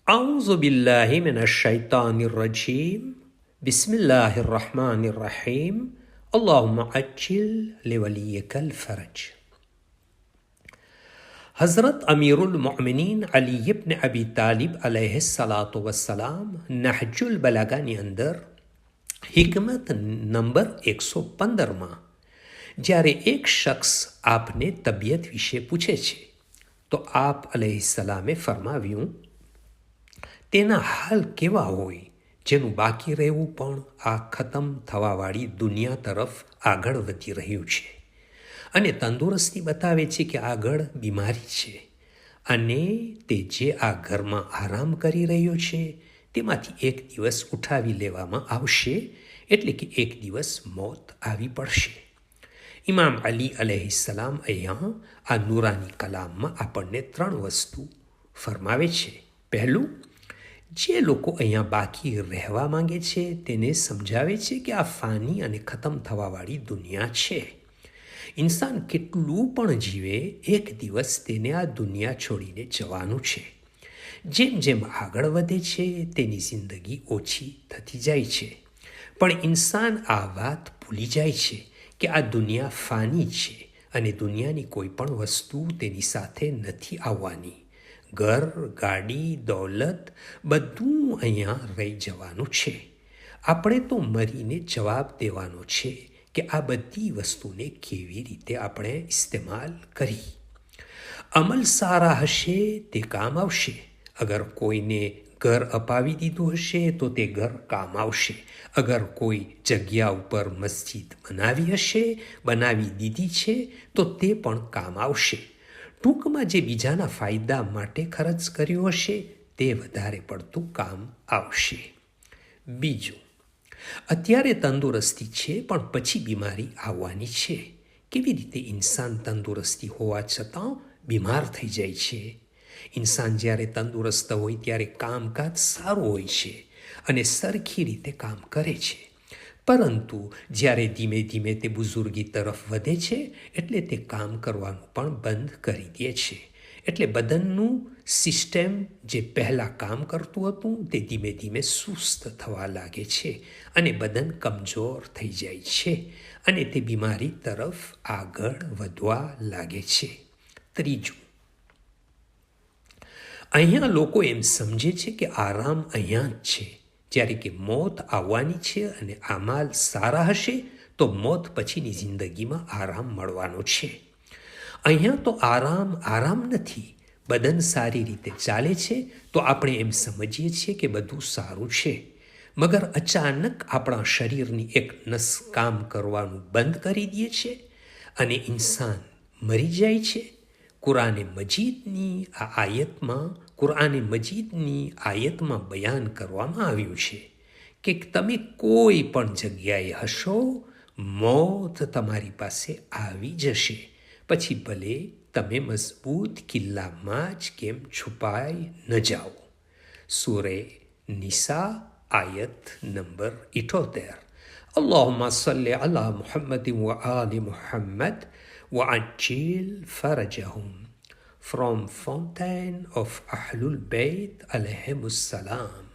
أعوذ بالله من الشيطان الرجيم بسم الله الرحمن الرحيم اللهم عجل لوليك الفرج. हज़रत अमीरुल मोमिनीन अली इब्न अबी तालिब अलैहिस्सलातु वस्सलाम નહજુલ બલાગાની અંદર હિકમત નંબર 115માં જ્યારે એક શખ્સ આપને તબિયત વિશે પૂછે છે તો આપ અલૈહિસ્સલામે ફરમાવ્યું, તેના હાલ કેવા હોય જેનું બાકી રહેવું પણ આ ખતમ થવાવાળી દુનિયા તરફ આગળ વધી રહ્યું છે, અને તંદુરસ્તી બતાવે છે કે આગળ બીમારી છે, અને તે જે આ ઘરમાં આરામ કરી રહ્યો છે તેમાંથી એક દિવસ ઉઠાવી લેવામાં આવશે, એટલે કે એક દિવસ મોત આવી પડશે. ઇમામ અલી અલૈહિસ્સલામ અહીંયા આ નૂરાની કલામમાં આપણને 3 વસ્તુ ફરમાવે છે. પહેલું, જે લોકો અહીંયા બાકી રહેવા માંગે છે તેને સમજાવે છે કે આ ફાની અને ખતમ થવાવાળી દુનિયા છે. ઇન્સાન કેટલું પણ જીવે એક દિવસ તેને આ દુનિયા છોડીને જવાનું છે. જેમ જેમ આગળ વધે છે તેની જિંદગી ઓછી થતી જાય છે, પણ ઇન્સાન આ વાત ભૂલી જાય છે કે આ દુનિયા ફાની છે અને દુનિયાની કોઈ પણ વસ્તુ તેની સાથે નથી આવવાની. ઘર, ગાડી, દોલત બધું અહીંયા રહી જવાનું છે. આપણે તો મરીને જવાબ દેવાનો છે કે આ બધી વસ્તુને કેવી રીતે આપણે ઇસ્તેમાલ કરી. અમલ સારા હશે તે કામ આવશે. અગર કોઈને ઘર અપાવી દીધું હશે તો તે ઘર કામ આવશે. અગર કોઈ જગ્યા ઉપર મસ્જિદ બનાવી દીધી છે તો તે પણ કામ આવશે. ટૂંકમાં જે બીજાના ફાયદા માટે ખર્ચ કર્યો હશે તે વધારે પડતું કામ આવશે. બીજું, અત્યારે તંદુરસ્તી છે પણ પછી બીમારી આવવાની છે. કેવી રીતે ઇન્સાન તંદુરસ્તી હોવા છતાં બીમાર થઈ જાય છે? ઇન્સાન જ્યારે તંદુરસ્ત હોય ત્યારે કામકાજ સારું હોય છે અને સરખી રીતે કામ કરે છે, પરંતુ જ્યારે ધીમે ધીમે તે બુઝુર્ગી તરફ વધે છે એટલે તે કામ કરવાનું પણ બંધ કરી દે છે. એટલે બદનનું સિસ્ટમ જે પહેલાં કામ કરતું હતું તે ધીમે ધીમે સુસ્ત થવા લાગે છે અને બદન કમજોર થઈ જાય છે અને તે બીમારી તરફ આગળ વધવા લાગે છે. ત્રીજું, અહીંયા લોકો એમ સમજે છે કે આરામ અહીંયા જ છે, જ્યારે કે મોત આવવાની છે અને આમાલ સારા હશે તો મોત પછીની જિંદગીમાં આરામ મળવાનો છે. અહીંયા તો આરામ નથી. બદન સારી રીતે ચાલે છે તો આપણે એમ સમજીએ છીએ કે બધું સારું છે, મગર અચાનક આપણા શરીરની એક નસ કામ કરવાનું બંધ કરી દે છે અને ઇન્સાન મરી જાય છે. કુરાને મજીદની આયતમાં બયાન કરવામાં આવ્યું છે કે તમે કોઈ પણ જગ્યાએ હશો, મોત તમારી પાસે આવી જશે, પછી ભલે તમે મજબૂત કિલ્લામાં જ કેમ છુપાઈ ન જાઓ. સૂરે નિસા આયત નંબર 78. અલ્લાહુમ્મા સલ્લી અલા મુહમ્મદ વ આલી Muhammad وعجل فرجهم. From Fountain of Ahlul Bayt alayhimus salam.